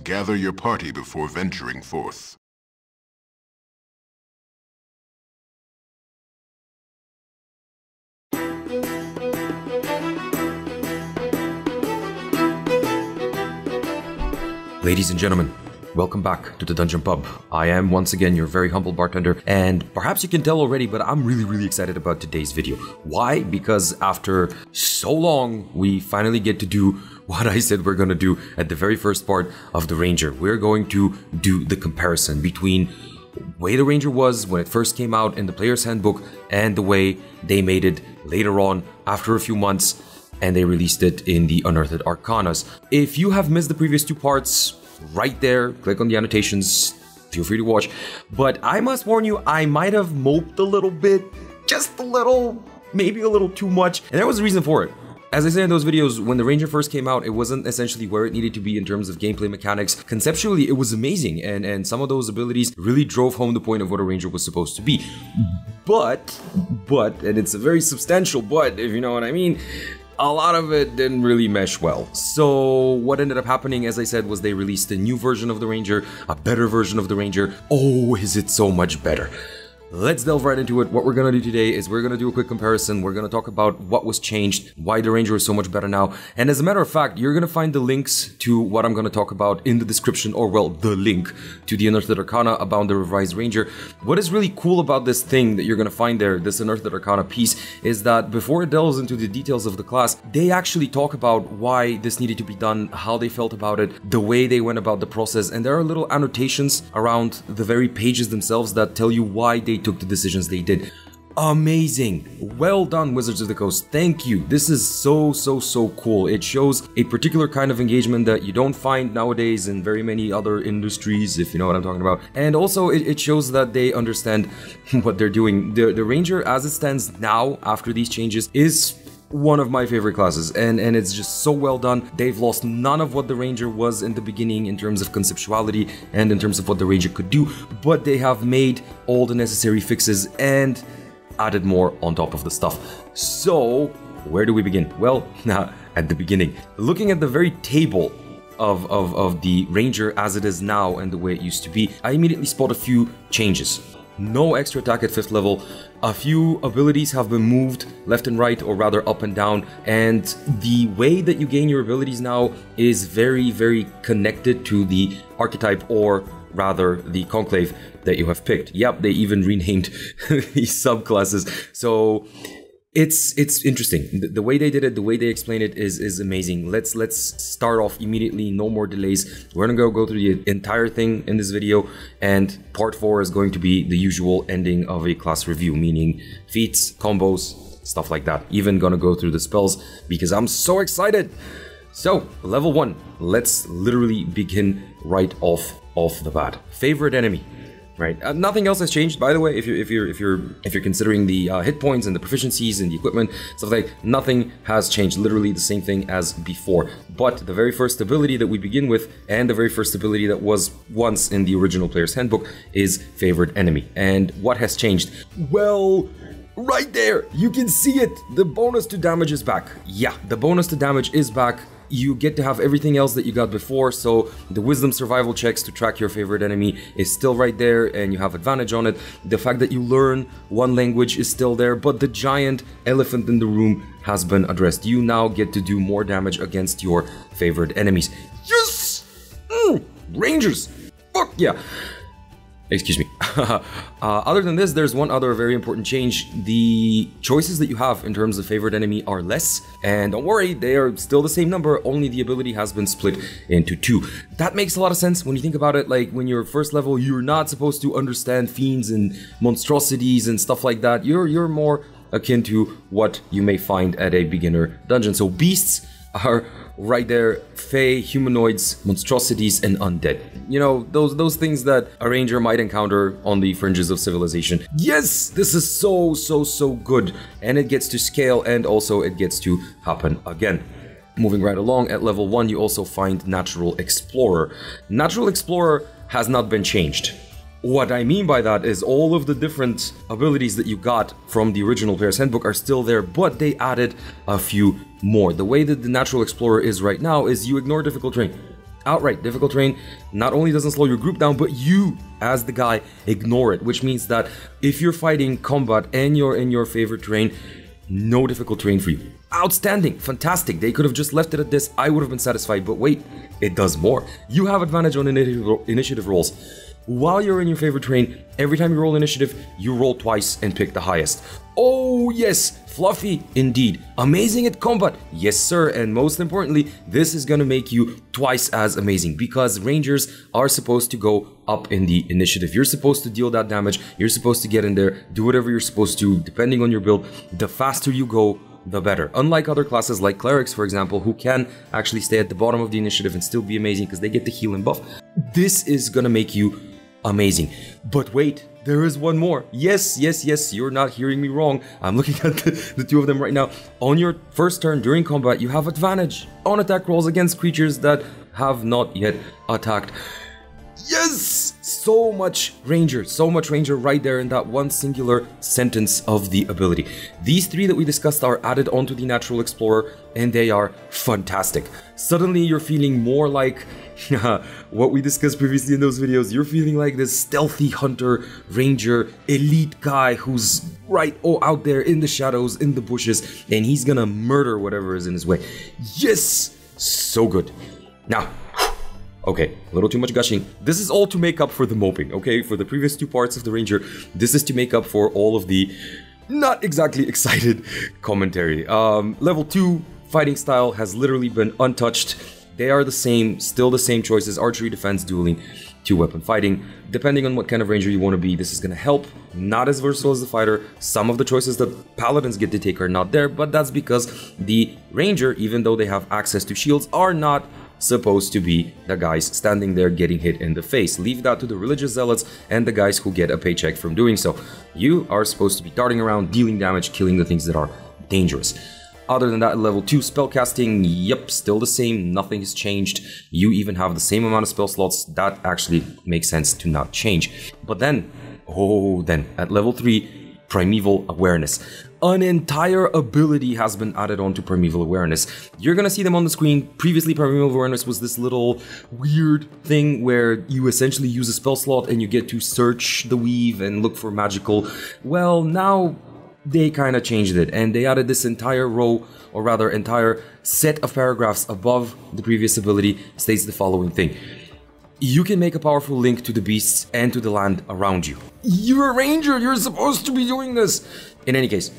gather your party before venturing forth. Ladies and gentlemen, welcome back to the Dungeon Pub. I am once again your very humble bartender, and perhaps you can tell already, but I'm really excited about today's video. Why? Because after so long, we finally get to do what I said we're gonna do at the very first part of the Ranger. We're going to do the comparison between the way the Ranger was when it first came out in the player's handbook and the way they made it later on after a few months, and they released it in the Unearthed Arcanas. If you have missed the previous two parts, right there, click on the annotations, feel free to watch. But I must warn you, I might have moped a little bit, just a little, maybe a little too much, and there was a reason for it. As I said in those videos, when the Ranger first came out, it wasn't essentially where it needed to be in terms of gameplay mechanics. Conceptually, it was amazing, and some of those abilities really drove home the point of what a Ranger was supposed to be. But, and it's a very substantial but, if you know what I mean, a lot of it didn't really mesh well. So what ended up happening, as I said, was they released a new version of the Ranger, a better version of the Ranger. Oh, is it so much better? Let's delve right into it. What we're gonna do today is we're gonna do a quick comparison. We're gonna talk about what was changed, why the Ranger is so much better now. And as a matter of fact, you're gonna find the links to what I'm gonna talk about in the description, or well, the link to the Unearthed Arcana about the revised Ranger. What is really cool about this thing that you're gonna find there, this Unearthed Arcana piece, is that before it delves into the details of the class, they actually talk about why this needed to be done, how they felt about it, the way they went about the process, and there are little annotations around the very pages themselves that tell you why they took the decisions they did. Amazing. Well done, Wizards of the Coast. Thank you. This is so cool. It shows a particular kind of engagement that you don't find nowadays in very many other industries, if you know what I'm talking about. And also, it shows that they understand what they're doing. The Ranger, as it stands now, after these changes, is one of my favorite classes, and it's just so well done. They've lost none of what the Ranger was in the beginning in terms of conceptuality and in terms of what the Ranger could do, but they have made all the necessary fixes and added more on top of the stuff. So, where do we begin? Well, at the beginning. Looking at the very table of the Ranger as it is now and the way it used to be, I immediately spot a few changes. No extra attack at 5th level, a few abilities have been moved left and right, or rather up and down, and the way that you gain your abilities now is very connected to the archetype, or rather the conclave that you have picked. Yep, they even renamed the subclasses, so it's interesting. The way they did it, the way they explain it is amazing. Let's start off immediately, no more delays. We're gonna go through the entire thing in this video, and part 4 is going to be the usual ending of a class review, meaning feats, combos, stuff like that. Even gonna go through the spells because I'm so excited. So, level 1, let's literally begin right off the bat. Favorite enemy. Right. Nothing else has changed, by the way. If you're considering the hit points and the proficiencies and the equipment, stuff like that, nothing has changed. Literally the same thing as before. But the very first ability that we begin with, and the very first ability that was once in the original player's handbook, is favorite enemy. And what has changed? Well, right there, you can see it. The bonus to damage is back. Yeah, the bonus to damage is back. You get to have everything else that you got before, so the wisdom survival checks to track your favorite enemy is still right there, and you have advantage on it. The fact that you learn one language is still there, but the giant elephant in the room has been addressed. You now get to do more damage against your favorite enemies. Yes! Rangers! Fuck yeah! Excuse me. Other than this, there's one other very important change. The choices that you have in terms of favorite enemy are less, and don't worry, they are still the same number, only the ability has been split into 2. That makes a lot of sense when you think about it. Like, when you're first level, you're not supposed to understand fiends and monstrosities and stuff like that. You're more akin to what you may find at a beginner dungeon. So beasts are right there, fae, humanoids, monstrosities, and undead. You know, those things that a ranger might encounter on the fringes of civilization. Yes, this is so good, and it gets to scale, and also it gets to happen again. Moving right along, at level 1 you also find Natural Explorer. Natural Explorer has not been changed. What I mean by that is all of the different abilities that you got from the original Player's Handbook are still there, but they added a few more. The way that the Natural Explorer is right now is you ignore difficult terrain. Outright difficult terrain not only doesn't slow your group down, but you, as the guy, ignore it, which means that if you're fighting combat and you're in your favorite terrain, no difficult terrain for you. Outstanding, fantastic. They could have just left it at this. I would have been satisfied, but wait, it does more. You have advantage on initiative rolls. While you're in your favorite terrain, every time you roll initiative, you roll twice and pick the highest. Oh yes, fluffy indeed. Amazing at combat, yes sir, and most importantly, this is gonna make you twice as amazing because rangers are supposed to go up in the initiative. You're supposed to deal that damage, you're supposed to get in there, do whatever you're supposed to, depending on your build. The faster you go, the better. Unlike other classes like clerics, for example, who can actually stay at the bottom of the initiative and still be amazing because they get the heal and buff. This is gonna make you amazing. But wait, there is one more. Yes, you're not hearing me wrong. I'm looking at the two of them right now. On your first turn during combat, you have advantage on attack rolls against creatures that have not yet attacked. Yes! So much ranger right there in that one singular sentence of the ability. These three that we discussed are added onto the natural explorer and they are fantastic. Suddenly you're feeling more like what we discussed previously in those videos. You're feeling like this stealthy hunter, ranger, elite guy who's out there in the shadows, in the bushes, and he's gonna murder whatever is in his way. Yes! So good. Now, okay, a little too much gushing. This is all to make up for the moping, okay? For the previous two parts of the ranger, this is to make up for all of the not exactly excited commentary. Level 2 fighting style has literally been untouched. They are the same, still the same choices: archery, defense, dueling, 2-weapon fighting. Depending on what kind of ranger you want to be, this is going to help. Not as versatile as the fighter. Some of the choices that paladins get to take are not there, but that's because the ranger, even though they have access to shields, are not supposed to be the guys standing there getting hit in the face. Leave that to the religious zealots and the guys who get a paycheck from doing so. You are supposed to be darting around, dealing damage, killing the things that are dangerous. Other than that, level 2 spellcasting, yep, still the same, nothing has changed. You even have the same amount of spell slots. That actually makes sense to not change. But then, at level 3, primeval awareness. An entire ability has been added on to primeval awareness. You're gonna see them on the screen. Previously, primeval awareness was this little weird thing where you essentially use a spell slot and you get to search the weave and look for magical. Well, now they kind of changed it and they added this entire row, or rather entire set of paragraphs above the previous ability. States the following thing: you can make a powerful link to the beasts and to the land around you. You're a ranger, you're supposed to be doing this. In any case,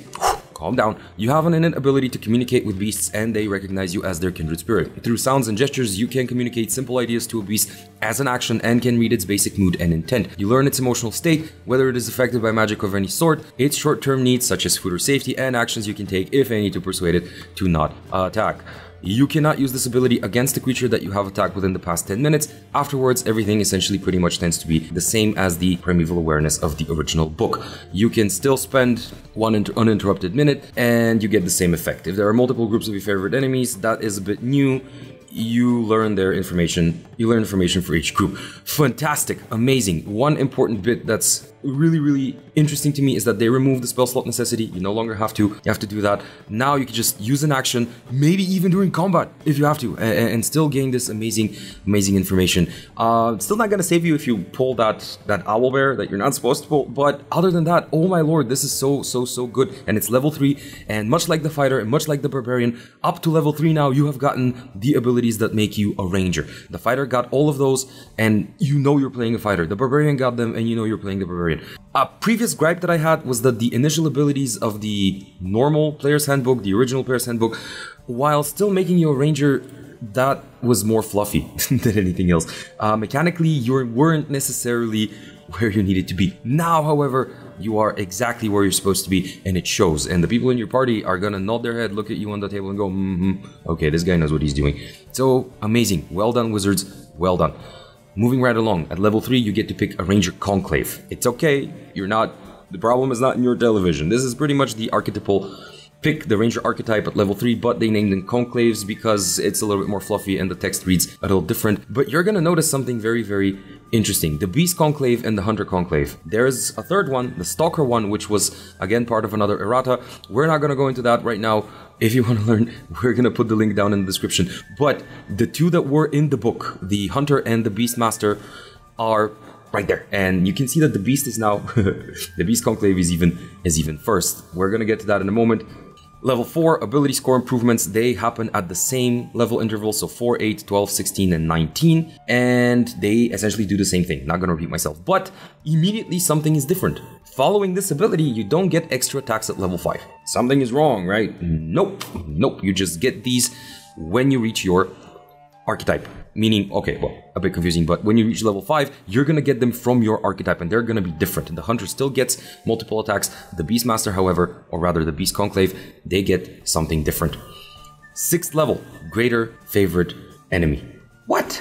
calm down. You have an innate ability to communicate with beasts and they recognize you as their kindred spirit. Through sounds and gestures, you can communicate simple ideas to a beast as an action and can read its basic mood and intent. You learn its emotional state, whether it is affected by magic of any sort, its short-term needs such as food or safety, and actions you can take, if any, to persuade it to not attack. You cannot use this ability against a creature that you have attacked within the past 10 minutes. Afterwards, everything essentially pretty much tends to be the same as the primeval awareness of the original book. You can still spend one uninterrupted minute and you get the same effect. If there are multiple groups of your favorite enemies, that is a bit new. You learn their information. You learn information for each group. Fantastic, amazing. One important bit that's really interesting to me is that they remove the spell slot necessity. You no longer have to. You have to do that. Now you can just use an action, maybe even during combat if you have to, and still gain this amazing information. Still not gonna save you if you pull that owl bear that you're not supposed to pull. But other than that, oh my lord, this is so good. And it's level 3, and much like the fighter and much like the barbarian, up to level 3 now you have gotten the abilities that make you a ranger. The fighter got all of those, and you know you're playing a fighter. The barbarian got them, and you know you're playing the barbarian. A previous gripe that I had was that the initial abilities of the normal player's handbook, the original player's handbook, while still making you a ranger, that was more fluffy than anything else. Mechanically, you weren't necessarily where you needed to be. Now, however, you are exactly where you're supposed to be, and it shows. And the people in your party are gonna nod their head, look at you on the table and go, okay, this guy knows what he's doing. So, amazing. Well done, wizards. Well done. Moving right along, at level 3, you get to pick a ranger conclave. It's okay. The problem is not in your television. This is pretty much the archetypal pick the Ranger archetype at level 3, but they named them conclaves because it's a little bit more fluffy and the text reads a little different. But you're gonna notice something very, very interesting. The Beast Conclave and the Hunter Conclave. There's a third one, the Stalker one, which was again part of another errata. We're not gonna go into that right now. If you want to learn, we're gonna put the link down in the description. But the two that were in the book, the Hunter and the Beastmaster, are right there, and you can see that the Beast is now the Beast Conclave is even first. We're gonna get to that in a moment. Level 4 ability score improvements, they happen at the same level interval, so 4, 8, 12, 16, and 19, and they essentially do the same thing. Not gonna repeat myself, but immediately something is different. Following this ability, you don't get extra attacks at level 5. Something is wrong, right? Nope, you just get these when you reach your archetype. Meaning, okay, well, a bit confusing, but when you reach level 5, you're gonna get them from your archetype, and they're gonna be different. The Hunter still gets multiple attacks. The Beastmaster, however, or rather the Beast Conclave, they get something different. 6th level, greater favorite enemy. What?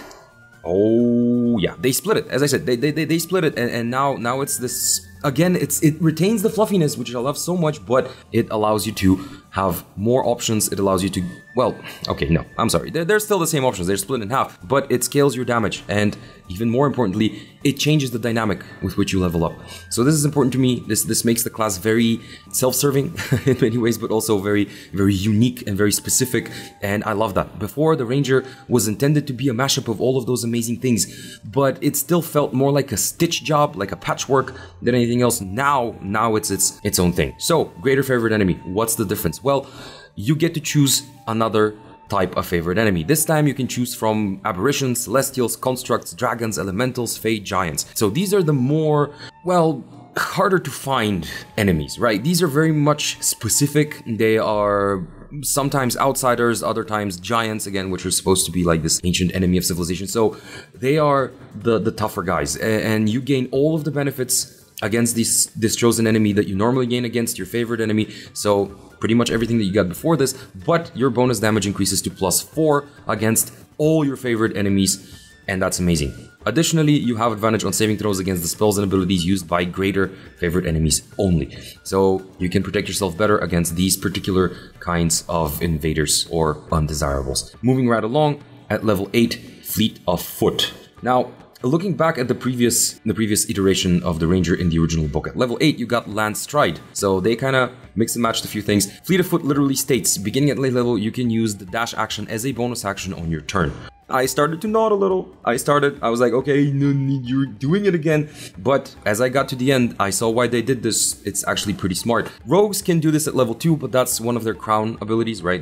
Oh, yeah, they split it. As I said, they split it, and now it's this... Again, it retains the fluffiness, which I love so much, but it allows you to have more options. It allows you to, well, okay, no, I'm sorry. They're still the same options. They're split in half, but it scales your damage. And even more importantly, it changes the dynamic with which you level up. So this is important to me. This makes the class very self-serving in many ways, but also very, very unique and very specific. And I love that. Before, the Ranger was intended to be a mashup of all of those amazing things, but it still felt more like a stitch job, like a patchwork than anything else. Now it's its own thing. So, greater favorite enemy. What's the difference? Well, you get to choose another type of favorite enemy. This time you can choose from aberrations, celestials, constructs, dragons, elementals, fey, giants. So these are the more, well, harder to find enemies, right? These are very much specific. They are sometimes outsiders, other times giants, again, which are supposed to be like this ancient enemy of civilization. So they are the tougher guys, and you gain all of the benefits against this chosen enemy that you normally gain against your favorite enemy. So pretty much everything that you got before this, but your bonus damage increases to +4 against all your favorite enemies, and that's amazing. Additionally, you have advantage on saving throws against the spells and abilities used by greater favorite enemies only. So you can protect yourself better against these particular kinds of invaders or undesirables. Moving right along, at level 8, Fleet of Foot. Now, looking back at the previous iteration of the Ranger in the original book, at level 8 you got Lance Stride, so they kind of mix and matched a few things. Fleet of Foot literally states, beginning at late level, you can use the dash action as a bonus action on your turn. I started to nod a little. I was like, okay, no, you're doing it again. But as I got to the end, I saw why they did this. It's actually pretty smart. Rogues can do this at level 2, but that's one of their crown abilities, right?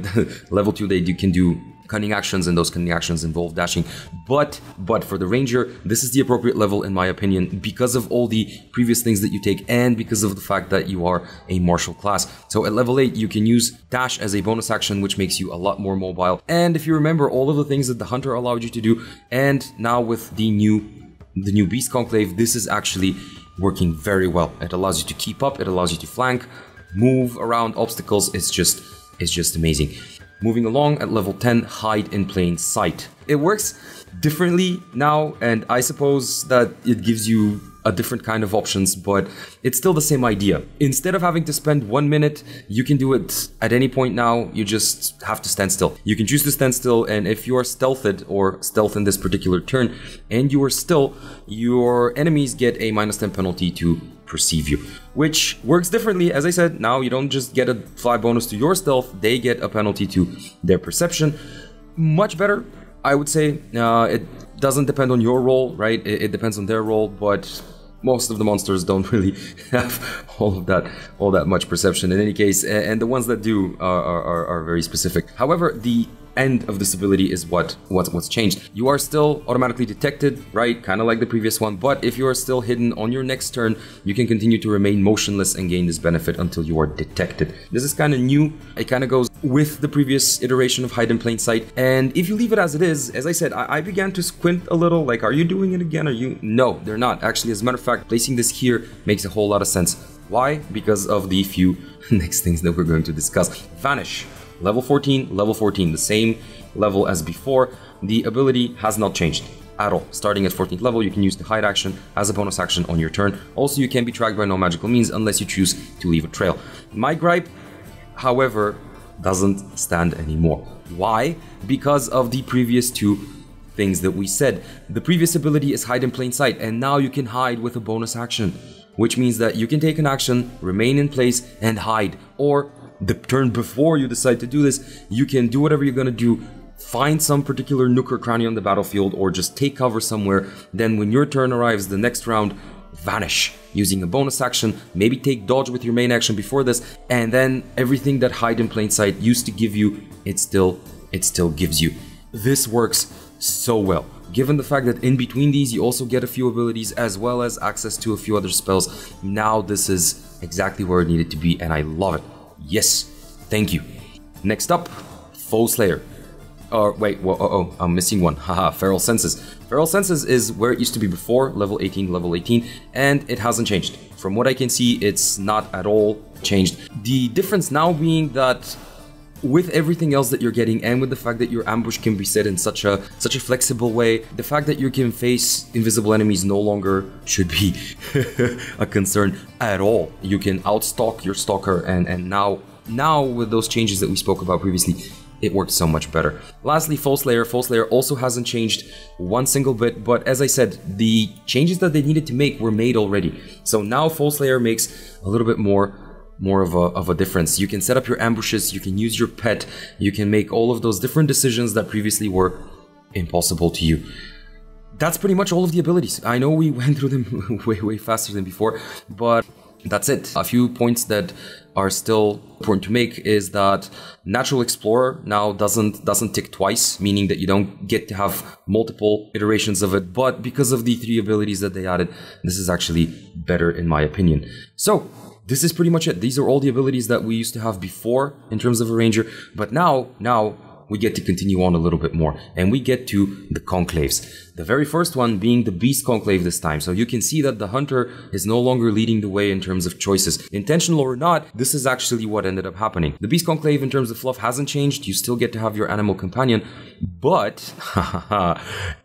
Level 2, they can do cunning actions, and those cunning actions involve dashing. But for the Ranger, this is the appropriate level in my opinion, because of all the previous things that you take and because of the fact that you are a martial class. So at level 8, you can use dash as a bonus action, which makes you a lot more mobile. And if you remember all of the things that the Hunter allowed you to do, and now with the new Beast Conclave, this is actually working very well. It allows you to keep up, it allows you to flank, move around obstacles. It's just amazing. Moving along, at level 10, Hide in Plain Sight. It works differently now, and I suppose that it gives you a different kind of options, but it's still the same idea. Instead of having to spend 1 minute, you can do it at any point now. You just have to stand still. You can choose to stand still, and if you are stealthed or stealth in this particular turn, and you are still, your enemies get a -10 penalty to perceive you, which works differently. As I said, now you don't just get a fly bonus to your stealth, they get a penalty to their perception. Much better, I would say. It doesn't depend on your roll, right? It depends on their roll, but most of the monsters don't really have all that much perception in any case, and the ones that do are very specific. However, the end of this ability is what's changed. You are still automatically detected, right? Kind of like the previous one, but if you are still hidden on your next turn, you can continue to remain motionless and gain this benefit until you are detected. This is kind of new. It kind of goes with the previous iteration of Hide in Plain Sight, and if you leave it as it is, as I said, I began to squint a little, like, are you doing it again? No, they're not. Actually, as a matter of fact, placing this here makes a whole lot of sense. Why? Because of the few next things that we're going to discuss. Vanish. Level 14, the same level as before. The ability has not changed at all. Starting at 14th level, you can use the hide action as a bonus action on your turn. Also, you can be tracked by no magical means unless you choose to leave a trail. My gripe, however, doesn't stand anymore. Why? Because of the previous two things that we said. The previous ability is hide in plain sight, and now you can hide with a bonus action, which means that you can take an action, remain in place, and hide. Or the turn before you decide to do this, you can do whatever you're gonna do, find some particular nook or cranny on the battlefield, or just take cover somewhere. Then when your turn arrives, the next round, vanish using a bonus action, maybe take dodge with your main action before this, and then everything that hide in plain sight used to give you, it still gives you. This works so well, given the fact that in between these you also get a few abilities as well as access to a few other spells. Now this is exactly where it needed to be, and I love it. Yes, thank you. Next up, Foe Slayer. Wait, I'm missing one. Haha, Feral Senses. Feral Senses is where it used to be before, level 18, and it hasn't changed. From what I can see, it's not at all changed. The difference now being that with everything else that you're getting, and with the fact that your ambush can be set in such a flexible way, the fact that you can face invisible enemies no longer should be a concern at all. You can outstalk your stalker, and now with those changes that we spoke about previously, it works so much better. Lastly, Foe Slayer. Foe Slayer also hasn't changed one single bit, but as I said, the changes that they needed to make were made already. So now Foe Slayer makes a little bit more of a difference. You can set up your ambushes, you can use your pet, you can make all of those different decisions that previously were impossible to you. That's pretty much all of the abilities. I know we went through them way faster than before, but that's it. A few points that are still important to make is that Natural Explorer now doesn't tick twice, meaning that you don't get to have multiple iterations of it, but because of the 3 abilities that they added, this is actually better in my opinion. So this is pretty much it. These are all the abilities that we used to have before in terms of a ranger, but now we get to continue on a little bit more, and we get to the conclaves. The very first one being the Beast Conclave this time. So you can see that the Hunter is no longer leading the way in terms of choices. Intentional or not, this is actually what ended up happening. The Beast Conclave in terms of fluff hasn't changed. You still get to have your animal companion, but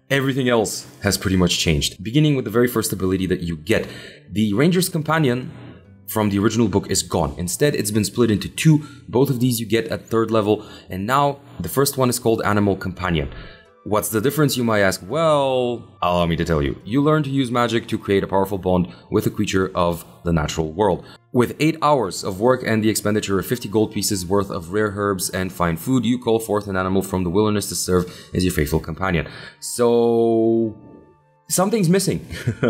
everything else has pretty much changed. Beginning with the very first ability that you get. The Ranger's Companion from the original book is gone. Instead, it's been split into 2. Both of these you get at 3rd level, and now the first one is called Animal Companion. What's the difference, you might ask? Well, allow me to tell you. You learn to use magic to create a powerful bond with a creature of the natural world. With 8 hours of work and the expenditure of 50 gold pieces worth of rare herbs and fine food, you call forth an animal from the wilderness to serve as your faithful companion. So something's missing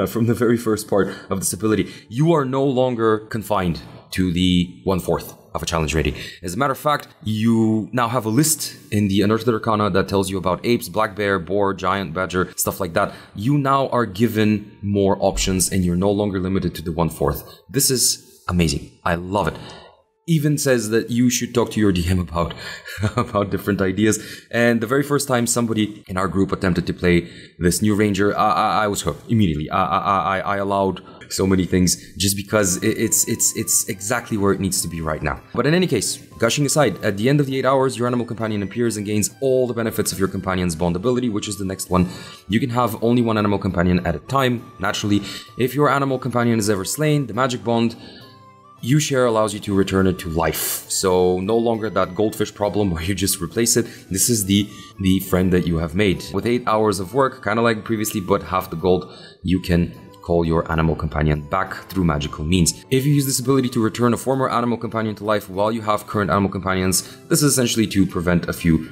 from the very first part of this ability. You are no longer confined to the 1/4 of a challenge rating. As a matter of fact, you now have a list in the Unearthed Arcana that tells you about apes, black bear, boar, giant, badger, stuff like that. You now are given more options, and you're no longer limited to the 1/4. This is amazing. I love it. Even says that you should talk to your DM about different ideas. And the very first time somebody in our group attempted to play this new ranger, I was hooked immediately. I allowed so many things just because it's exactly where it needs to be right now. But in any case, gushing aside, at the end of the 8 hours, your animal companion appears and gains all the benefits of your companion's bond ability, which is the next one. You can have only one animal companion at a time, naturally. If your animal companion is ever slain, the magic bond you share allows you to return it to life. So no longer that goldfish problem where you just replace it. This is the friend that you have made. With 8 hours of work, kind of like previously, but half the gold, you can call your animal companion back through magical means. If you use this ability to return a former animal companion to life while you have current animal companions, this is essentially to prevent a few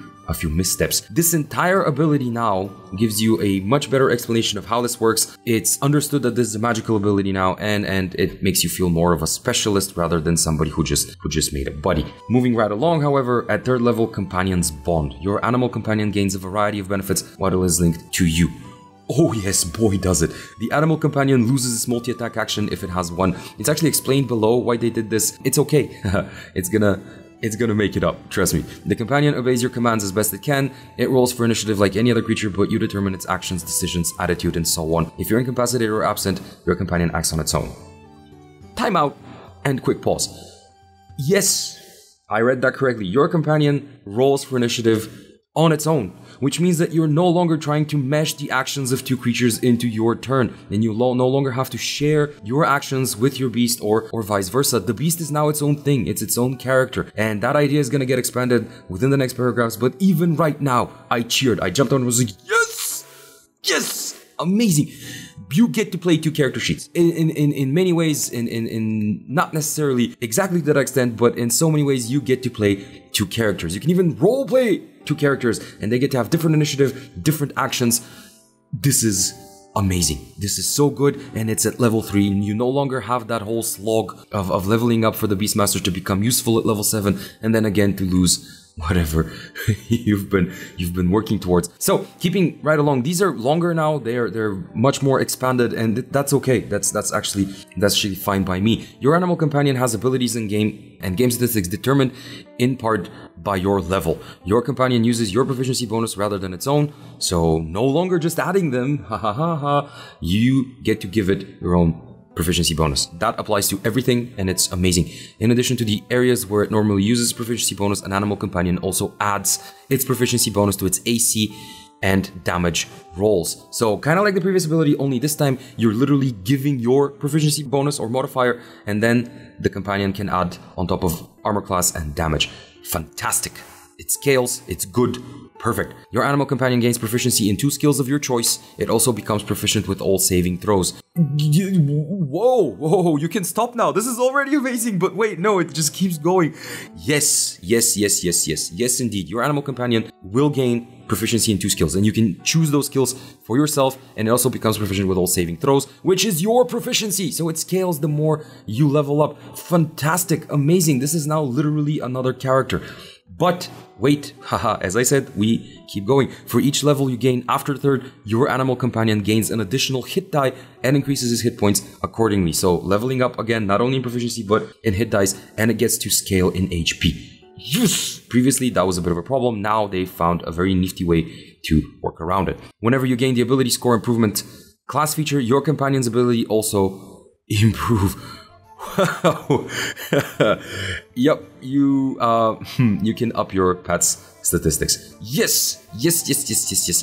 missteps. This entire ability now gives you a much better explanation of how this works. It's understood that this is a magical ability now, and it makes you feel more of a specialist rather than somebody who just made a buddy. Moving right along, however, at 3rd level, Companion's Bond. Your animal companion gains a variety of benefits while it is linked to you. Oh yes, boy does it. The animal companion loses its multi-attack action if it has one. It's actually explained below why they did this. It's okay. It's gonna make it up, trust me. The companion obeys your commands as best it can. It rolls for initiative like any other creature, but you determine its actions, decisions, attitude, and so on. If you're incapacitated or absent, your companion acts on its own. Time out and quick pause. Yes, I read that correctly. Your companion rolls for initiative on its own, which means that you're no longer trying to mesh the actions of two creatures into your turn, and you no longer have to share your actions with your beast or vice versa. The beast is now its own thing, it's its own character, and that idea is gonna get expanded within the next paragraphs, but even right now, I cheered, I jumped on and was like, yes! Yes! Amazing! You get to play two character sheets in many ways, in not necessarily exactly to that extent, but in so many ways you get to play two characters. You can even role play two characters, and they get to have different initiative, different actions. This is amazing. This is so good, and it's at level 3, and you no longer have that whole slog of leveling up for the Beastmaster to become useful at level 7, and then again to lose whatever you've been working towards. So keeping right along, these are longer now, they're much more expanded, and that's okay. That's actually fine by me. Your animal companion has abilities in game and game statistics determined in part by your level. Your companion uses your proficiency bonus rather than its own, so no longer just adding them, ha ha ha ha, you get to give it your own proficiency bonus. That applies to everything, and it's amazing. In addition to the areas where it normally uses proficiency bonus, an animal companion also adds its proficiency bonus to its AC and damage rolls. So kind of like the previous ability, only this time you're literally giving your proficiency bonus or modifier, and then the companion can add on top of armor class and damage. Fantastic. It scales, it's good, perfect. Your animal companion gains proficiency in 2 skills of your choice. It also becomes proficient with all saving throws. Whoa, you can stop now. This is already amazing, but wait, no, it just keeps going. Yes, indeed. Your animal companion will gain proficiency in 2 skills, and you can choose those skills for yourself, and it also becomes proficient with all saving throws, which is your proficiency. So it scales the more you level up. Fantastic, amazing. This is now literally another character. But wait, haha, as I said, we keep going. For each level you gain after 3rd, your animal companion gains an additional hit die and increases his hit points accordingly. So leveling up again, not only in proficiency, but in hit dice, and it gets to scale in HP. Yes! Previously, that was a bit of a problem. Now they found a very nifty way to work around it. Whenever you gain the ability score improvement class feature, your companion's ability also improve. Wow. Yep, you can up your pet's statistics. Yes.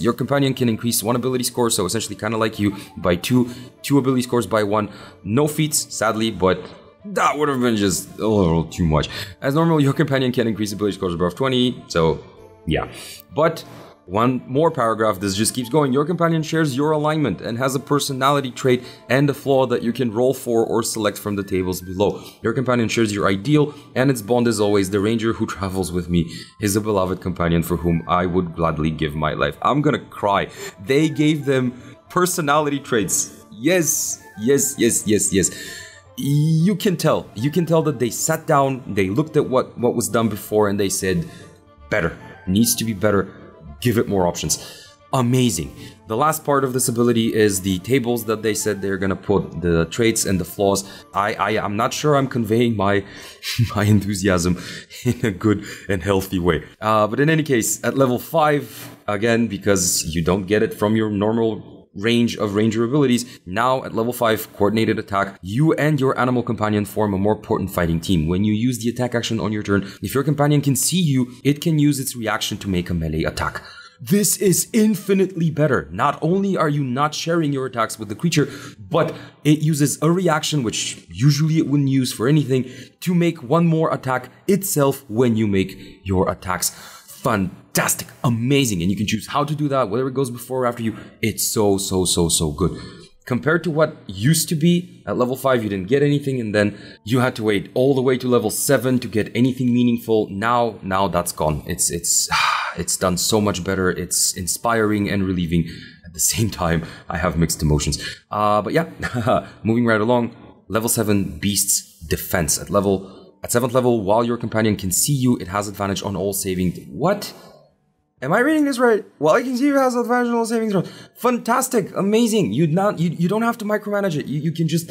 Your companion can increase 1 ability score, so essentially kind of like you, by 2 ability scores by 1. No feats, sadly, but that would have been just a little too much. As normal, your companion can increase ability scores above 20, so yeah. But one more paragraph, this just keeps going. Your companion shares your alignment and has a personality trait and a flaw that you can roll for or select from the tables below. Your companion shares your ideal, and its bond is always the ranger who travels with me is a beloved companion for whom I would gladly give my life. I'm gonna cry. They gave them personality traits. Yes. You can tell that they sat down, they looked at what was done before, and they said, better, needs to be better. Give it more options. Amazing. The last part of this ability is the tables that they said they're gonna put the traits and the flaws. I'm not sure I'm conveying my enthusiasm in a good and healthy way. But in any case, at level 5, again, because you don't get it from your normal range of ranger abilities, now at level 5 coordinated attack, you and your animal companion form a more potent fighting team. When you use the attack action on your turn, if your companion can see you, it can use its reaction to make a melee attack. This is infinitely better. Not only are you not sharing your attacks with the creature, but it uses a reaction, which usually it wouldn't use for anything, to make one more attack itself when you make your attacks. Fantastic, amazing, and you can choose how to do that, whether it goes before or after you. It's so good. Compared to what used to be, at level 5 you didn't get anything, and then you had to wait all the way to level 7 to get anything meaningful. Now that's gone. It's done so much better. It's inspiring and relieving at the same time. I have mixed emotions. But yeah, moving right along, level 7 Beast's Defense. At 7th level, while your companion can see you, it has advantage on all saving. What? Am I reading this right? While I can see you, it has advantage on all saving throws. Fantastic, amazing. You don't have to micromanage it. You can just,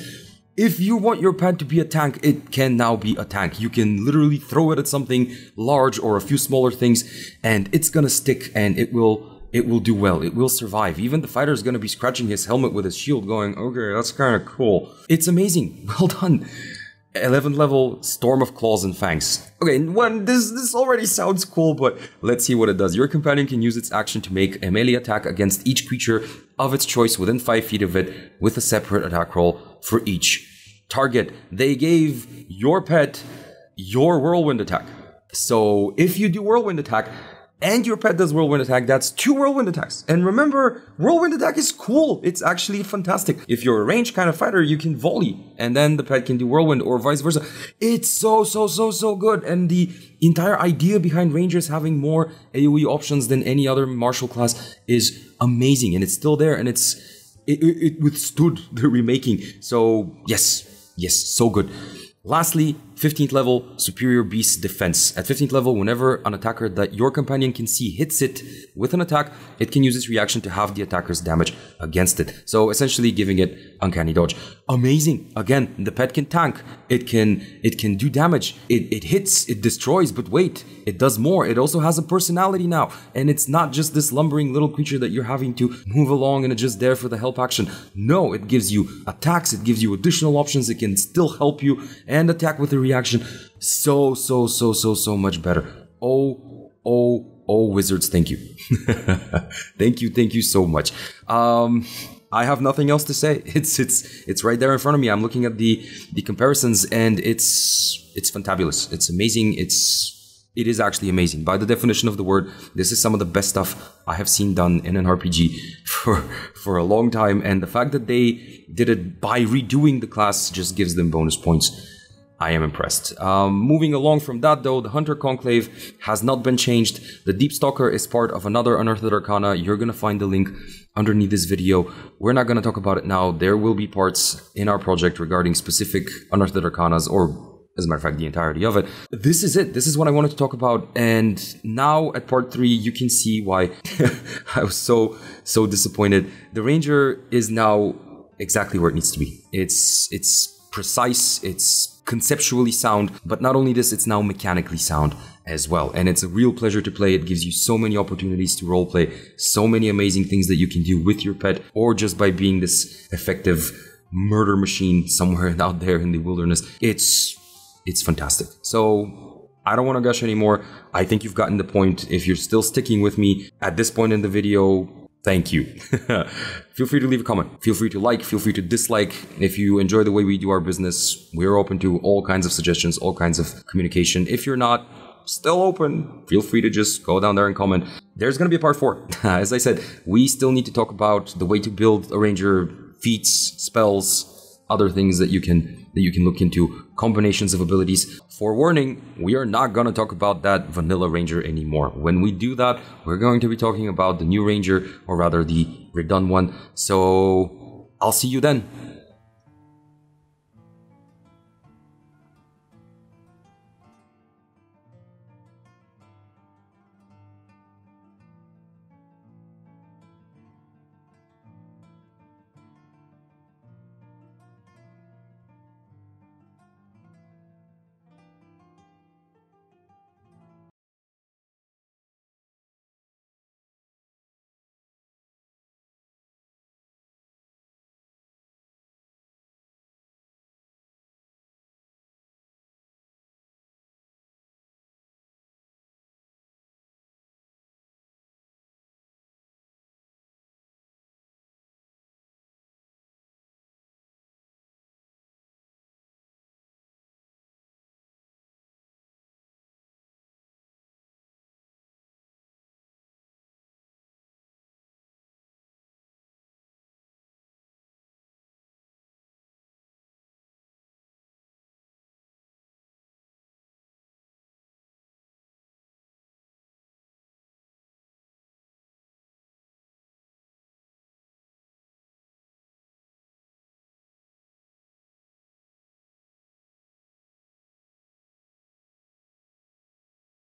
if you want your pet to be a tank, it can now be a tank. You can literally throw it at something large or a few smaller things, and it's gonna stick, and it will do well. It will survive. Even the fighter is gonna be scratching his helmet with his shield, going, okay, that's kind of cool. It's amazing. Well done. 11th level, Storm of Claws and Fangs. Okay, this already sounds cool, but let's see what it does. Your companion can use its action to make a melee attack against each creature of its choice within 5 feet of it, with a separate attack roll for each target. They gave your pet your whirlwind attack. So if you do whirlwind attack, and your pet does whirlwind attack, that's 2 whirlwind attacks. And remember, whirlwind attack is cool. It's actually fantastic. If you're a ranged kind of fighter, you can volley, and then the pet can do whirlwind, or vice versa. It's so good. And the entire idea behind rangers having more AoE options than any other martial class is amazing. And it's still there, and it withstood the remaking. So yes, so good. Lastly, 15th level, Superior Beast Defense. At 15th level, whenever an attacker that your companion can see hits it with an attack, it can use its reaction to halve the attacker's damage against it. So essentially giving it Uncanny Dodge. Amazing. Again, the pet can tank. It can do damage. It hits, it destroys, but wait, it does more. It also has a personality now. And it's not just this lumbering little creature that you're having to move along and it's just there for the help action. No, it gives you attacks, it gives you additional options, it can still help you and attack with a reaction. So much better. Oh, Wizards, thank you. thank you so much. I have nothing else to say. It's right there in front of me. I'm looking at the comparisons, and it's fantabulous. It's amazing. It is actually amazing. By the definition of the word, this is some of the best stuff I have seen done in an RPG for a long time, and the fact that they did it by redoing the class just gives them bonus points. I am impressed. Moving along from that though, the Hunter Conclave has not been changed. The Deep Stalker is part of another Unearthed Arcana. You're gonna find the link underneath this video. We're not gonna talk about it now. There will be parts in our project regarding specific Unearthed Arcanas, or as a matter of fact, the entirety of it. This is it. This is what I wanted to talk about. And now at part 3, you can see why I was so disappointed. The Ranger is now exactly where it needs to be. It's precise, it's conceptually sound, but not only this, it's now mechanically sound as well. And it's a real pleasure to play. It gives you so many opportunities to roleplay, so many amazing things that you can do with your pet, or just by being this effective murder machine somewhere out there in the wilderness. It's fantastic. So I don't want to gush anymore. I think you've gotten the point. If you're still sticking with me at this point in the video, thank you. Feel free to leave a comment. Feel free to like, feel free to dislike. If you enjoy the way we do our business, we're open to all kinds of suggestions, all kinds of communication. If you're not still open, feel free to just go down there and comment. There's going to be a part 4. As I said, we still need to talk about the way to build a ranger, feats, spells, other things that you can look into, combinations of abilities. Forewarning, we are not going to talk about that vanilla ranger anymore. When we do that, we're going to be talking about the new ranger, or rather the redone one. So I'll see you then.